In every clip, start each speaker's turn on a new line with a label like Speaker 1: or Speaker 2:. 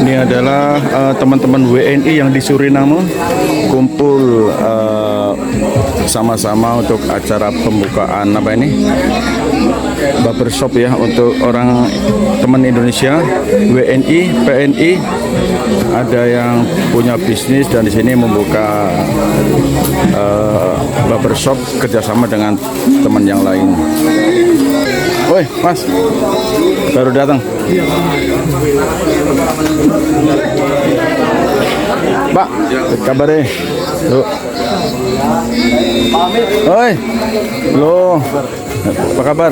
Speaker 1: Ini adalah teman-teman WNI yang di Suriname kumpul sama-sama untuk acara pembukaan barbershop ya, untuk orang teman Indonesia, WNI, PNI, ada yang punya bisnis dan di sini membuka barbershop kerjasama dengan teman yang lain. Woi, Mas, baru datang. Pak, kabarnya? Tuh. Oi, lo, apa kabar?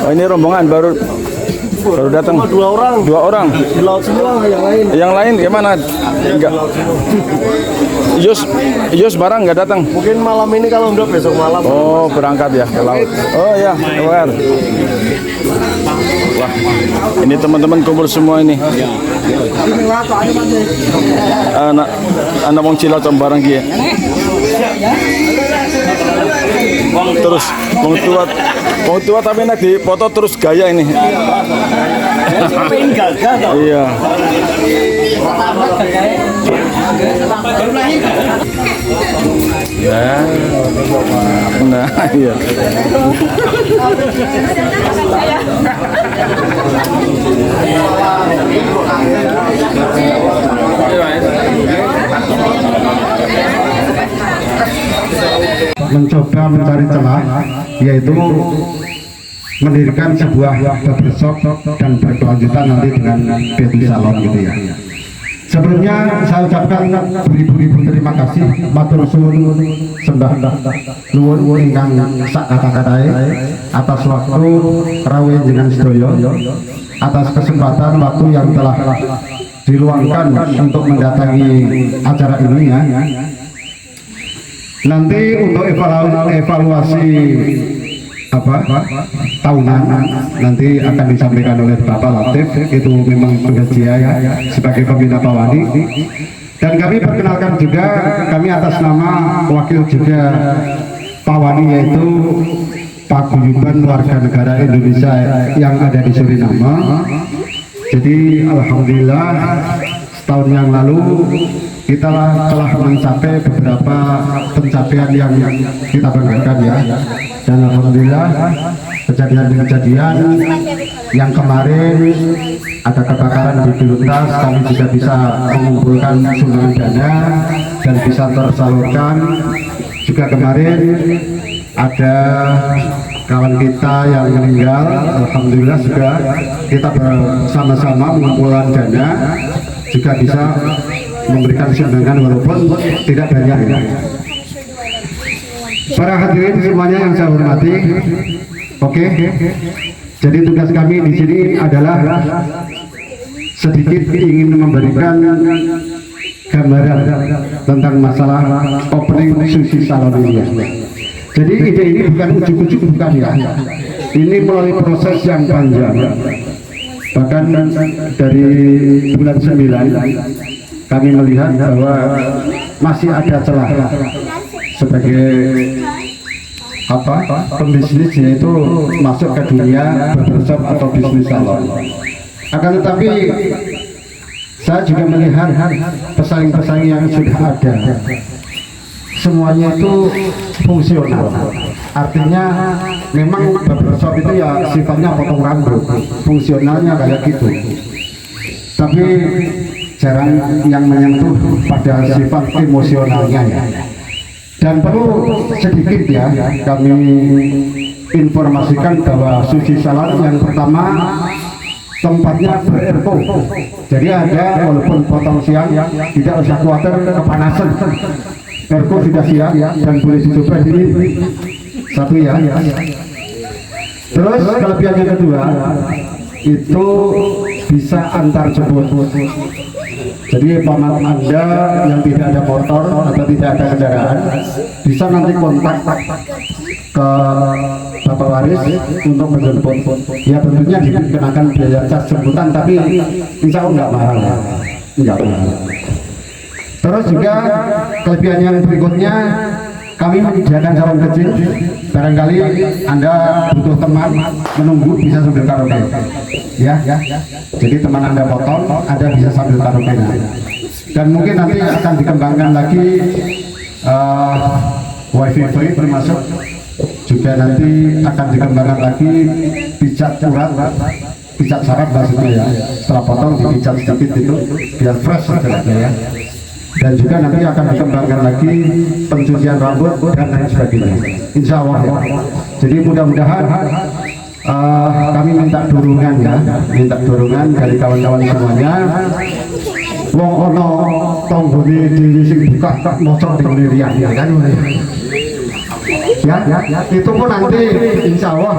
Speaker 1: Oh, ini rombongan baru datang. Dua orang.
Speaker 2: Di laut semua, yang lain.
Speaker 1: Yang lain gimana? Enggak. Yus barang nggak datang.
Speaker 2: Mungkin malam ini, kalau enggak besok malam.
Speaker 1: Oh, berangkat ya ke laut. Oh ya, kabar. Wah, ini teman-teman kumpul semua ini. Anak wong Cilacap barang kia. Terus wong tua tapi nak dipoto terus gaya ini. Iya. Nah, iya.
Speaker 3: Mencoba mencari celah, yaitu mendirikan sebuah barbershop dan berkelanjutan nanti dengan beauty salon gitu ya. Sebelumnya saya ucapkan beribu-ribu terima kasih matur suwun sembah nuwun ingkang sak kata-katae atas waktu rawuh dengan sedaya, atas kesempatan waktu yang telah diluangkan untuk mendatangi acara ini ya. Nanti untuk evaluasi tahunan nanti akan disampaikan oleh Bapak Latif, itu memang tugas dia ya sebagai pembina Pawani. Dan kami perkenalkan juga, kami atas nama wakil juga Pawani, yaitu Paguyuban Warga Negara Indonesia yang ada di Suriname. Jadi alhamdulillah setahun yang lalu kita telah mencapai beberapa pencapaian yang kita banggakan ya. Dan alhamdulillah kejadian-kejadian yang kemarin ada kebakaran di Piluntas, kami juga bisa mengumpulkan sumbangan dana dan bisa tersalurkan. Juga kemarin ada kawan kita yang meninggal, alhamdulillah juga kita bersama-sama mengumpulkan dana, juga bisa memberikan sumbangan walaupun tidak banyak ya. Para hadirin semuanya yang saya hormati, oke. Jadi tugas kami di sini adalah sedikit ingin memberikan gambaran tentang masalah opening sushi salon ini ya. Jadi ide ini bukan ujuk-ujuk, bukan ya. Ini melalui proses yang panjang. Bahkan dari bulan 9 kami melihat bahwa masih ada celah sebagai pembisnis, yaitu masuk ke dunia barbershop atau bisnis salon. Akan tetapi saya juga melihat pesaing-pesaing yang sudah ada, semuanya itu fungsional. Artinya memang barbershop itu ya sifatnya potong rambut, fungsionalnya kayak gitu, tapi jarang yang menyentuh pada sifat emosionalnya ya. Dan perlu sedikit ya kami informasikan bahwa sushi salon yang pertama tempatnya ber-airco. Jadi ada, walaupun potong siang tidak usah khawatir kepanasan, airco sudah siap dan boleh dicoba ini satu ya. Terus kelebihan yang kedua itu bisa antar jemput. Jadi paman Anda yang tidak ada motor atau tidak ada kendaraan bisa nanti kontak ke Bapak Waris untuk menjemput. Ya tentunya dikenakan biaya cas jemputan, tapi insya Allah nggak mahal. Enggak mahal. Terus juga kelebihan yang berikutnya, kami menyediakan calon kecil. Barangkali Anda butuh teman menunggu, bisa sambil karaoke. Ya, jadi teman Anda potong, Anda bisa sambil karaoke. Dan mungkin nanti akan dikembangkan lagi wifi free termasuk, juga nanti akan dikembangkan lagi pijat urat, pijat saraf maksudnya ya, setelah potong dipijat sedikit itu biar fresh saja ya. Dan juga nanti akan dikembangkan lagi pencucian rambut dan lain sebagainya, insya Allah ya. Jadi mudah-mudahan kami minta dorongan ya, minta dorongan dari kawan-kawan semuanya. Wong ono tonggone dhewe sing buka tak mosok ning riyan ya kan. Ya, itu pun nanti insya Allah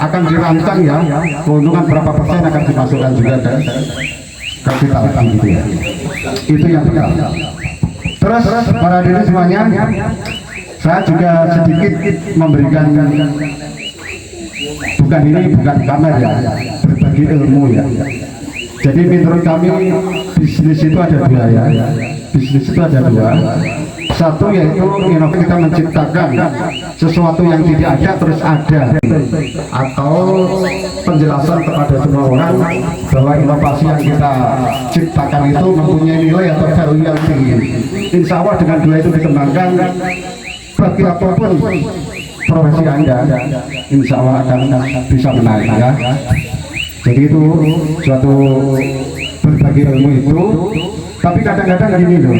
Speaker 3: akan dirancang ya, keuntungan berapa persen akan dimasukkan juga ke kapital gitu ya. Itu yang pertama. Terus para diri semuanya, saya juga sedikit memberikan, bukan pamer ya, berbagi ilmu ya. Jadi menurut kami bisnis itu ada dua ya, bisnis itu ada dua. Satu yaitu inovasi, kita menciptakan sesuatu yang tidak ada terus ada, atau penjelasan kepada semua orang bahwa inovasi yang kita ciptakan itu mempunyai nilai atau value yang tinggi. Insya Allah dengan dua itu dikembangkan, bagi apapun profesi Anda, insya Allah akan bisa menarik ya. Jadi itu suatu berbagi ilmu itu. Tapi kadang-kadang gini loh,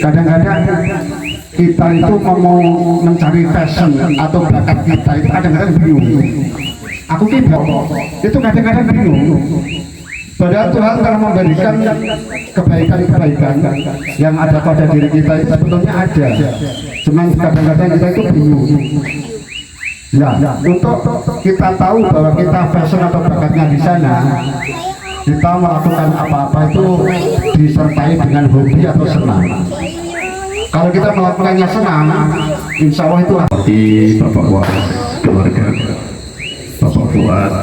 Speaker 3: kadang-kadang kita itu mau mencari passion atau bakat kita itu kadang-kadang bingung. Aku kira itu kadang-kadang bingung. Padahal Tuhan telah memberikan kebaikan-kebaikan yang ada pada diri kita itu sebetulnya ada. Cuman kadang-kadang kita itu bingung. Nah, untuk kita tahu bahwa kita passion atau bakatnya di sana, kita melakukan apa-apa itu disertai dengan hobi atau senang. Kalau kita melakukannya senang, insya Allah itu
Speaker 4: seperti Bapak Waris keluarga, Bapak Fuad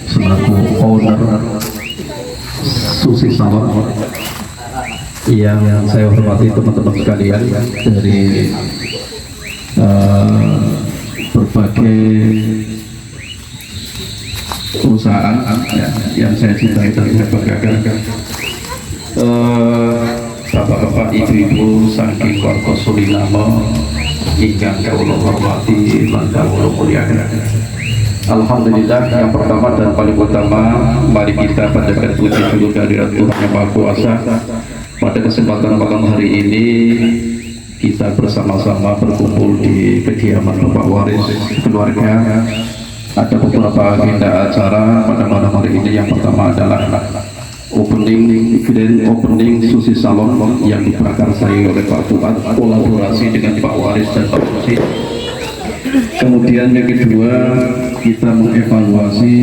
Speaker 4: selaku owner Susi Salon, yang saya hormati teman-teman sekalian dari berbagai perusahaan ya, yang saya cintai dan saya banggakan, bapak-bapak, ibu-ibu saking warga Suriname ingkang kawula hormati lan kawula muliakan. Alhamdulillah, yang pertama dan paling utama, mari kita panjatkan puji syukur kehadirat Tuhan Yang Maha Kuasa. Pada kesempatan malam hari ini kita bersama-sama berkumpul di kediaman Bapak Waris keluarga. Ada beberapa agenda acara pada malam hari ini. Yang pertama adalah grand opening Susi Salon yang diprakarsai oleh Pak Fuad, kolaborasi dengan Pak Waris dan Pak Susi. Kemudian yang kedua, kita mengevaluasi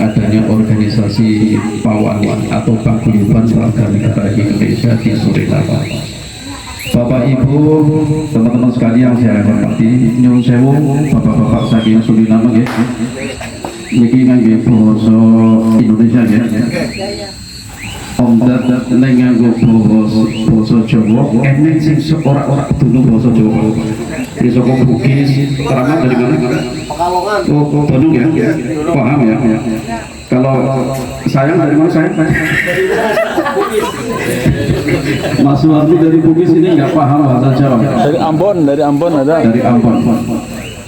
Speaker 4: adanya organisasi PAWANI atau Paguyuban Warga Negara Indonesia di Suriname. Bapak Ibu, teman-teman sekalian yang saya hormati, nyuwun sewu bapak-bapak saking Suriname nggih. Niki ngangge basa Indonesia nggih. Omdat ning nganggo basa Jawa, eneng sing ora kudu basa Jawa. Dari saka Bugis, Keramat dari mana?
Speaker 2: Pekalongan.
Speaker 4: Oh, Bandung ya? Paham ya? Kalau saya dari mana saya? Mas Suwardi dari Bugis ini nggak paham bahasa Jawa.
Speaker 1: Dari Ambon ada.
Speaker 4: Dari Ambon.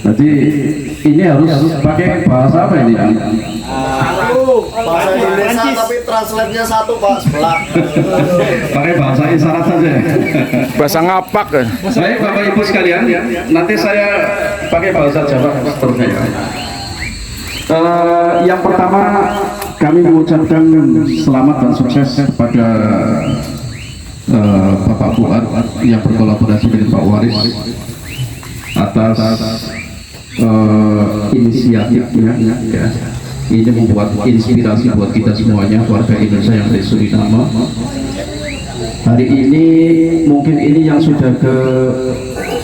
Speaker 4: Jadi ini harus pakai bahasa apa ini?
Speaker 2: Bahasa Indonesia tapi translate-nya satu Pak, sebelah.
Speaker 4: Pakai bahasa isyarat saja.
Speaker 1: Bahasa ngapak kan.
Speaker 4: Baik Bapak Ibu sekalian, nanti saya pakai bahasa Jawa seterusnya. Yang pertama, kami mengucapkan selamat dan sukses kepada Bapak Fuad yang berkolaborasi dengan Pak Waris atas inisiatifnya ya. Ini membuat inspirasi buat kita semuanya, warga Indonesia yang dari Suriname. Hari ini mungkin ini yang sudah ke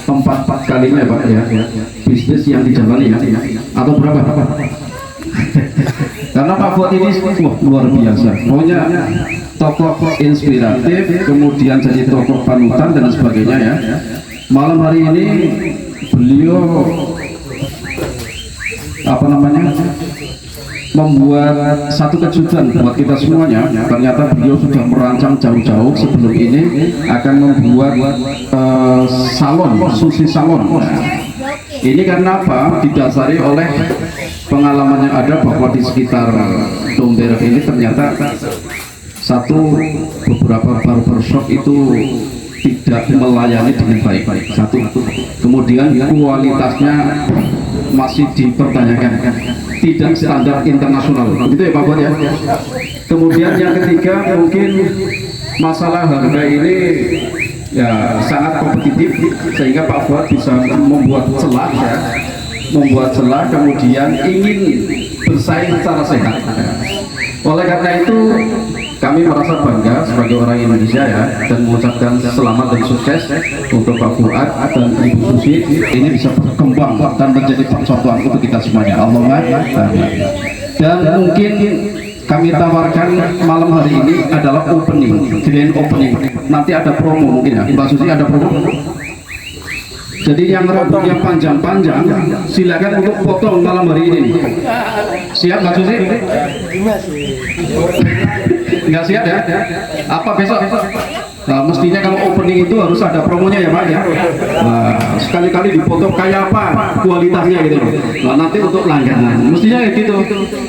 Speaker 4: empat kalinya Pak ya, bisnis yang dijalani ya, atau berapa Pak? Karena Pak Fuad ini wah, luar biasa, pokoknya tokoh inspiratif, kemudian jadi tokoh panutan dan sebagainya ya. Malam hari ini beliau apa namanya membuat satu kejutan buat kita semuanya. Ternyata beliau sudah merancang jauh-jauh sebelum ini akan membuat salon, sushi salon. Ini karena apa? Didasari oleh pengalaman yang ada bahwa di sekitar Dombero ini ternyata beberapa barbershop itu tidak melayani dengan baik. Satu, kemudian kualitasnya masih dipertanyakan, tidak standar internasional, begitu ya Pak Fuad ya. Kemudian yang ketiga mungkin masalah harga ini ya sangat kompetitif sehingga Pak Fuad bisa membuat celah ya, kemudian ingin bersaing secara sehat. Oleh karena itu kami merasa bangga sebagai orang Indonesia ya, dan mengucapkan selamat dan sukses untuk Pak Fuad dan Ibu Susi. Ini bisa berkembang dan menjadi percontohan untuk kita semuanya. Allahumma amin. Dan mungkin kami tawarkan malam hari ini adalah opening, grand opening. Nanti ada promo mungkin ya, Mbak Susi ada promo. Jadi yang rambutnya panjang-panjang silakan untuk potong malam hari ini. Siap Mbak Susi? Nggak siap ya? Apa besok? Nah, mestinya kalau opening itu harus ada promonya ya Pak ya. Nah, sekali-kali dipotong kayak apa kualitasnya gitu. Nah, nanti untuk langganan mestinya kayak gitu.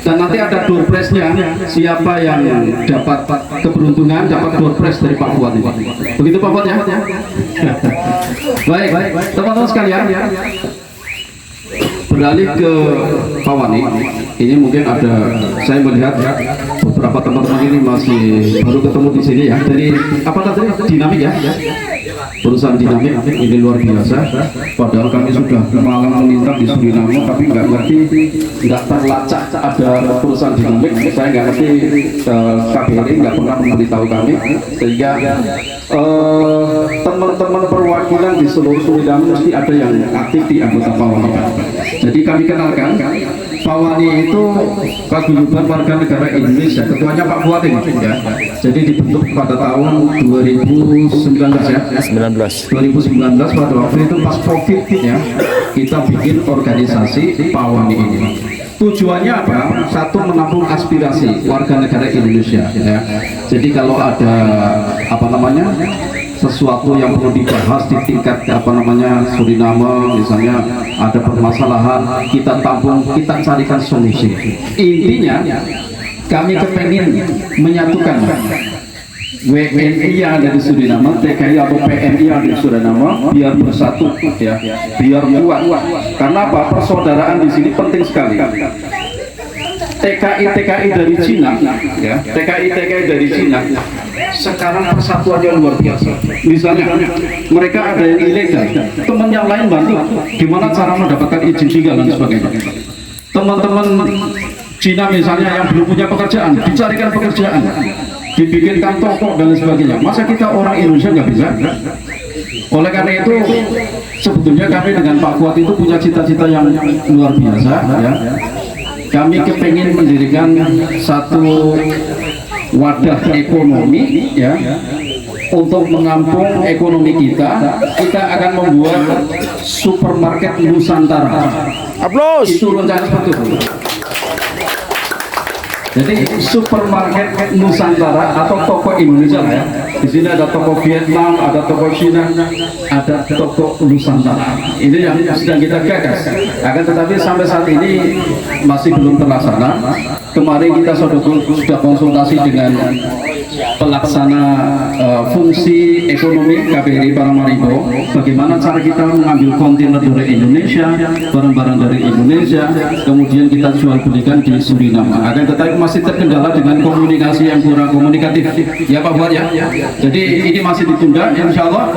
Speaker 4: Dan nanti ada door prize-nya. Siapa yang dapat keberuntungan dapat door prize dari Pak Fuad ini. Begitu Pak Fuad ya. Baik, teman-teman sekalian. Beralih ke Pak Wani, ini mungkin ada, saya melihat beberapa teman-teman ini masih baru ketemu di sini ya. Dari apa tadi? Dinamik ya, perusahaan Dinamik ini luar biasa. Padahal kami sudah malam melintang di Suriname, tapi nggak ngerti, nggak terlacak ada perusahaan Dinamik. Saya nggak ngerti, KBRI nggak pernah memberitahu kami, sehingga teman-teman perwakilan di seluruh Suriname mesti ada yang aktif di anggota Pak Wani. Jadi kami kenalkan, Pak Wani itu paguyuban warga negara Indonesia, ketuanya Pak Fuad ini ya. Jadi dibentuk pada tahun 2019 ya. 2019 pada waktu itu pas COVID ya, kita bikin organisasi Pak Wani ini. Tujuannya apa? Satu, menampung aspirasi warga negara Indonesia ya. Jadi kalau ada apa namanya sesuatu yang perlu dibahas di tingkat apa namanya Suriname, misalnya ada permasalahan, kita tampung, kita carikan solusi. Intinya kami kepengen menyatukan WNI yang ada di Suriname, TKI atau PNI yang ada di Suriname biar bersatu ya, biar kuat. Karena apa? Persaudaraan di sini penting sekali. TKI dari Cina ya, TKI dari Cina sekarang persatuannya luar biasa. Misalnya mereka ada yang ilegal, teman yang lain bantu gimana cara mendapatkan izin tinggal dan sebagainya. Teman-teman Cina misalnya yang belum punya pekerjaan, dicarikan pekerjaan, dibikinkan toko dan sebagainya. Masa kita orang Indonesia nggak bisa? Oleh karena itu sebetulnya kami dengan Pak Fuad itu punya cita-cita yang luar biasa ya. Kami kepengen mendirikan satu wadah ekonomi ya, untuk menampung ekonomi kita. Kita akan membuat supermarket Nusantara. Aplaus. Itu rencana seperti itu. Jadi supermarket Nusantara atau toko Indonesia ya. Di sini ada toko Vietnam, ada toko Cina, ada toko Nusantara. Ini yang sedang kita gagas. Akan tetapi sampai saat ini masih belum terlaksana. Kemarin kita sudah konsultasi dengan pelaksana fungsi ekonomi KBRI Paramaribo, bagaimana cara kita mengambil kontainer dari Indonesia, barang-barang dari Indonesia, kemudian kita jual belikan di Suriname. Akan tetapi masih terkendala dengan komunikasi yang kurang komunikatif ya Pak Fuad ya. Jadi ini masih ditunda. Insya Allah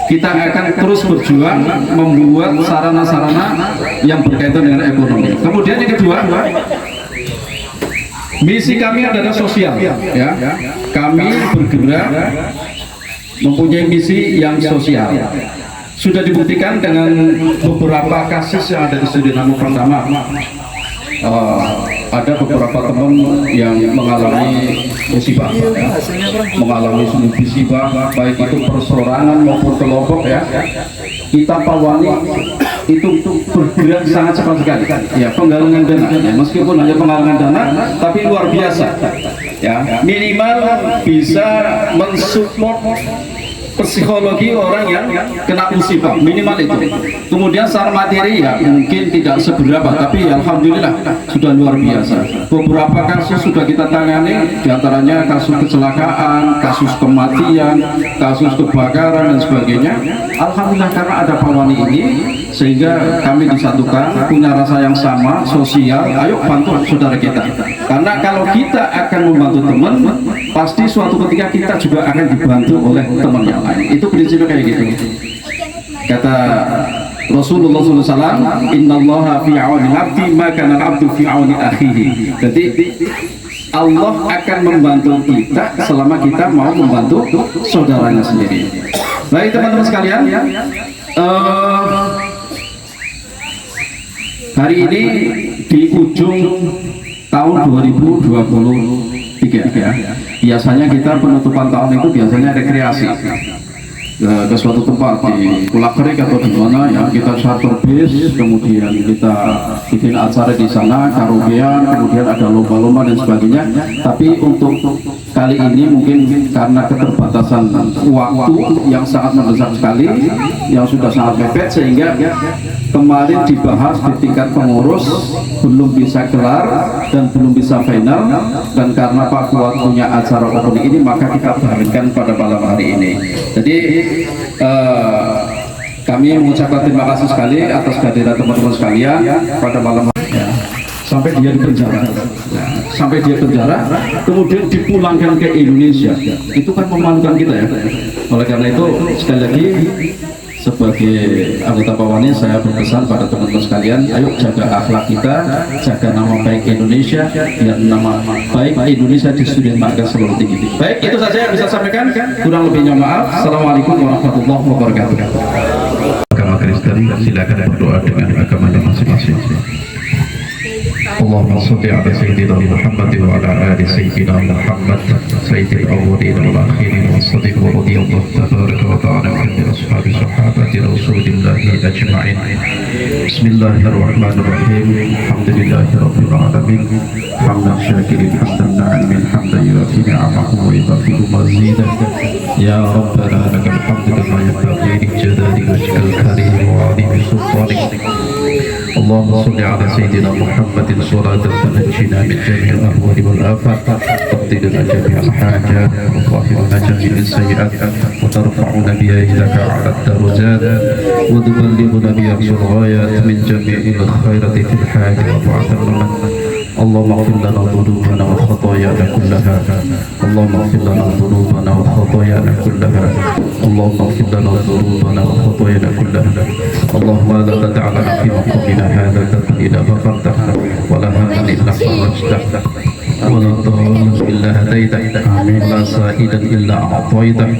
Speaker 4: kita akan terus berjuang membuat sarana-sarana yang berkaitan dengan ekonomi. Kemudian yang kedua, misi kami adalah sosial ya. Kami bergerak mempunyai misi yang sosial. Sudah dibuktikan dengan beberapa kasus yang ada di Suriname. Pertama, ada beberapa teman yang mengalami musibah, ya. Mengalami musibah, baik itu persorangan maupun kelompok, ya. Kita Pawani itu bergerak sangat cepat sekali, ya, penggalangan dana, ya. Meskipun hanya penggalangan dana, tapi luar biasa, ya. Minimal bisa mensupport psikologi orang yang kena musibah, minimal itu. Kemudian secara materi ya mungkin tidak seberapa, tapi alhamdulillah sudah luar biasa. Beberapa kasus sudah kita tangani, diantaranya kasus kecelakaan, kasus kematian, kasus kebakaran dan sebagainya. Alhamdulillah karena ada Pawani ini, sehingga kami disatukan, punya rasa yang sama, sosial. Ayo bantu saudara kita. Karena kalau kita akan membantu teman, pasti suatu ketika kita juga akan dibantu oleh teman yang lain. Itu prinsipnya kayak gitu. Kata Rasulullah SAW, Innallaha fi auni abdi maka al-abdu fi auni akhihi. Jadi Allah akan membantu kita selama kita mau membantu saudaranya sendiri. Baik teman-teman sekalian, hari ini di ujung tahun 2023, ya. Biasanya kita penutupan tahun itu biasanya rekreasi ke suatu tempat di Pulau Kerik atau di mana, ya, kita charter bis, kemudian kita bikin acara di sana, karaokean, kemudian ada lomba-lomba dan sebagainya. Tapi untuk kali ini mungkin karena keterbatasan waktu yang sangat mendesak sekali, yang sudah sangat mepet, sehingga kemarin dibahas di tingkat pengurus belum bisa kelar dan belum bisa final, dan karena Pak Fuad punya acara opening ini maka kita bagikan pada malam hari ini. Jadi kami mengucapkan terima kasih sekali atas kehadiran teman-teman sekalian pada malam hari ini. Sampai dia di penjara, ya, sampai dia penjara, kemudian dipulangkan ke Indonesia. Itu kan memalukan kita, ya. Oleh karena itu sekali lagi sebagai anggota Pawani saya berpesan pada teman-teman sekalian, ayo jaga akhlak kita, jaga nama baik Indonesia, biar nama baik Indonesia di Stadion Marga selalu tinggi. Baik, itu saja yang bisa saya sampaikan, kurang lebihnya maaf. Assalamualaikum warahmatullahi wabarakatuh.
Speaker 5: Agama Kristen silakan berdoa dengan agamanya masing-masing. Allahumma sholli ala sayyidina Muhammad wa ala ali sayyidina Muhammad sayyidil awwalin wal akhirin was-sadiq wa radiyallahu tabaraka wa ta'ala an ashabi sahabati rasulillahi ajma'in. Bismillahirrahmanirrahim. Alhamdulillahi rabbil alamin. Hamdan syakirin hamdan na'imin hamdan yuafi ni'amahu wa yukafi'u mazidah. Ya Rabbana lakal hamdu kama yanbaghi li jalali wajhikal karim wa 'azimi sultanik. اللهم صل على سيدنا محمد صلاة تنجينا من جميع الأهوال والآفات تقضي لنا جميع الحاجات وتطهرنا جميع السيئات وترفعنا بها إليك على الدرجات وتبلغنا بها الغايات من جميع الخيرات في الحياة وبعد الممات. اللهم اغفر لنا ذنوبنا وخطايانا كلها. اللهم اغفر لنا ذنوبنا وخطايانا كلها. اللهم اغفر لنا ذنوبنا وخطايانا كلها. اللهم لا تدع لنا في مقامنا هذا ذنبا الا غفرته ولا هما الا فرجته ولا ضالا الا هديته ولا سائلا الا اعطيته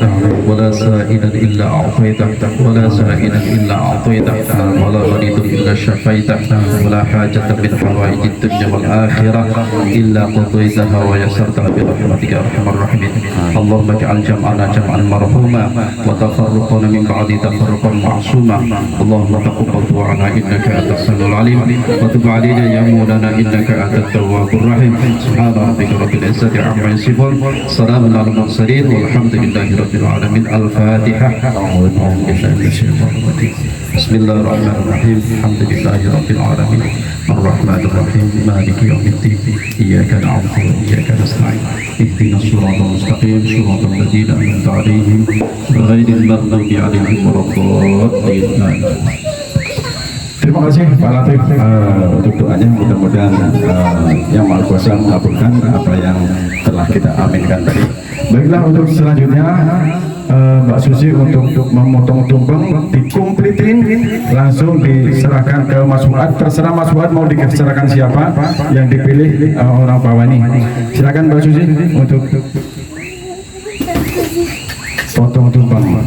Speaker 5: ولا سائلا الا اعطيته ولا سائلا الا اعطيته ولا مريض الا شفيته ولا حاجه من حوائج الدنيا والاخره الا قضيتها ويسرتها برحمتك يا ارحم الراحمين. اللهم اجعل جمعنا جمعا مرحوما وتفرقنا من بعد تفرقا معصوما. اللهم تقبل دعانا انك انت السميع العليم وتب علينا يا مولانا انك انت التواب الرحيم. سبحان ربك رب العزة عما يصفون، سلام على المرسلين والحمد لله رب العالمين. الفاتحة. أعوذ بالله من الشيطان الرجيم. بسم الله الرحمن الرحيم. الحمد لله رب العالمين الرحمن الرحيم مالك يوم الدين إياك نعبد وإياك نستعين اهدنا الصراط المستقيم صراط الذين أنعمت عليهم غير المغضوب عليهم ولا الضالين.
Speaker 1: Terima kasih Pak Latif untuk doanya, mudah-mudahan Yang Maha Kuasa mengabulkan apa yang telah kita aminkan tadi. Baiklah, untuk selanjutnya Mbak Susi untuk memotong tumpeng dikompletin langsung diserahkan ke Mas Fuad. Terserah Mas Fuad mau diserahkan siapa yang dipilih orang Pawani. Silakan Mbak Susi untuk potong tumpeng.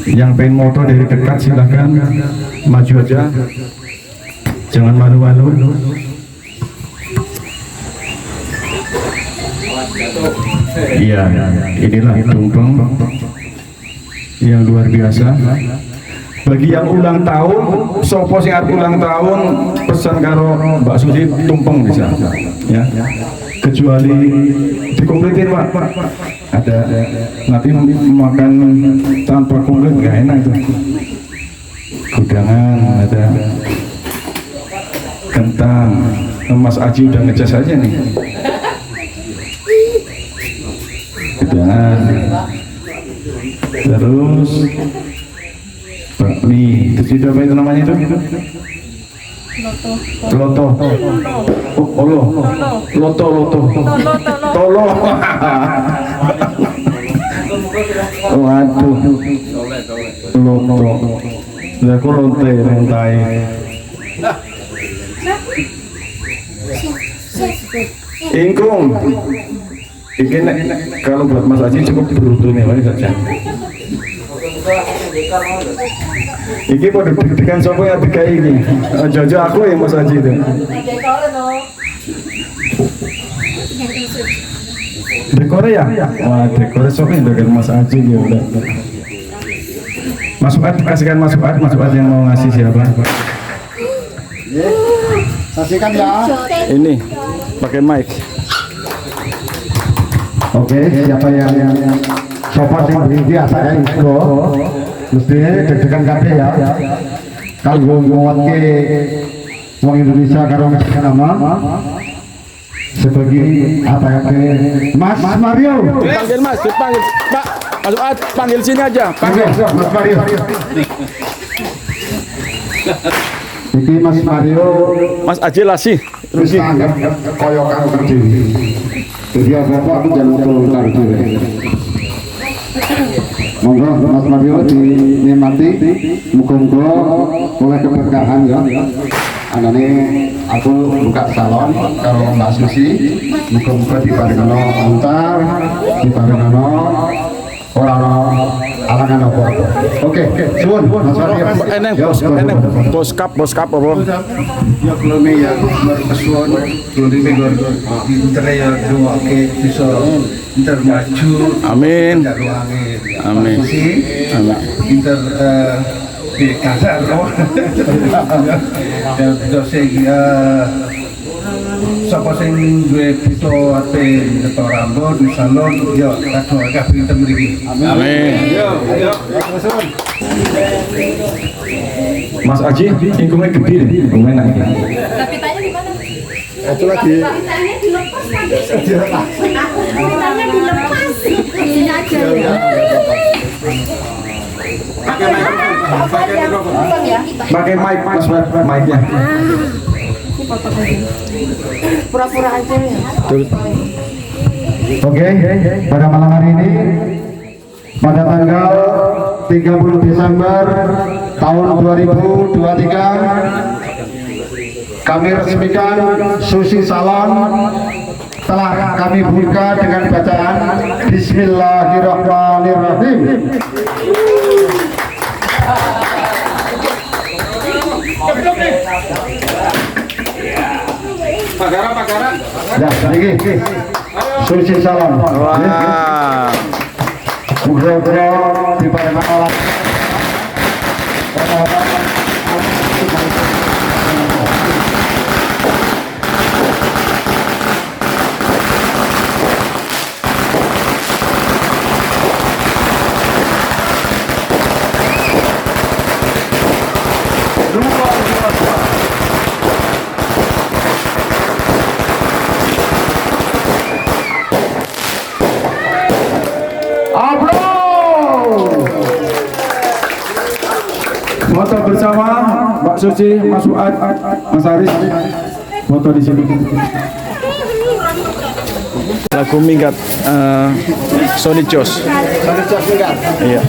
Speaker 1: Yang pengen moto dari dekat silahkan maju aja, jangan malu-malu. Iya, inilah tumpeng yang luar biasa. Bagi yang ulang tahun, sopo sing arep ulang tahun, pesan karo Mbak Susi tumpeng bisa, ya. Kecuali dikompletin Pak. Ada nanti makan tanpa komplit nggak enak itu. Gudangan ada, kentang. Mas Aji udah ngecas aja nih. Gudangan. Terus bakmi. Terus apa itu namanya itu? Loto. Oh, loto. Tolo. Waduh. Loto. Lah kok lontai. Ingkung. Ini kalau buat Mas Aji cukup beruntung ya, saja. Iki pada deg-degan siapa yang dikai ini? Jojo aku yang Mas Aji itu. Dekor ya? Wah, dekor siapa yang dengan Mas Aji ya udah. Mas Fuad, kasihkan Mas Fuad yang mau ngasih siapa?
Speaker 3: Saksikan ya.
Speaker 1: Ini pakai mic.
Speaker 3: Oke, siapa yang sopan yang beri biasanya itu mesti deg-degan kabeh ya. Kalau ngewatke wong Indonesia karo ngecek nama sebagai apa ya, Mas Mario.
Speaker 1: Panggil Mas, dipanggil Pak. Mas Fuad, panggil sini aja. Panggil
Speaker 3: Mas Mario. Iki Mas Mario
Speaker 1: Mas Aji Lasi.
Speaker 3: wis anggap kaya karo berdiri. Jadi apa-apa aku jangan terlalu karo dhewe. Monggo Mas Mario dinikmati, muga-muga oleh keberkahan ya. Anane aku buka salon karo Mbak Susi, muga-muga diparingano antar, diparingano ora alangan apa. Oke, suwun Mas Mario.
Speaker 1: Eneng bos kap apa?
Speaker 6: Ya kalau ya berkesuan kalau di minggu inter ya doa ke bisa inter maju
Speaker 1: Amin.
Speaker 6: amin inter di kasar loh ya dosen ya siapa sing duwe bisa ate nyetor rambut di salon ya kado agak pinter mriki
Speaker 1: Amin. Mas Aji, ingkungnya gede nih, ingkungnya enak.
Speaker 7: Kapitanya di mana?
Speaker 3: Itu lagi
Speaker 7: Kapitanya dilepas tadi. Kapitanya dilepas. Sini aja ya.
Speaker 1: Pakai mic Mas Fuad, mic-nya.
Speaker 7: Pura-pura aja ya.
Speaker 3: Oke, pada malam hari ini pada tanggal 30 Desember tahun 2023 kami resmikan Susi Salon telah kami buka dengan bacaan Bismillahirrahmanirrahim. Ya, ini Susi Salon.
Speaker 1: Wah.
Speaker 3: Mudah-mudahan di pada malam
Speaker 1: Foto bersama Mbak Suci, Mas Fuad, Mas Aris. Foto di sini. Lagu minggat Sony Jos. Iya.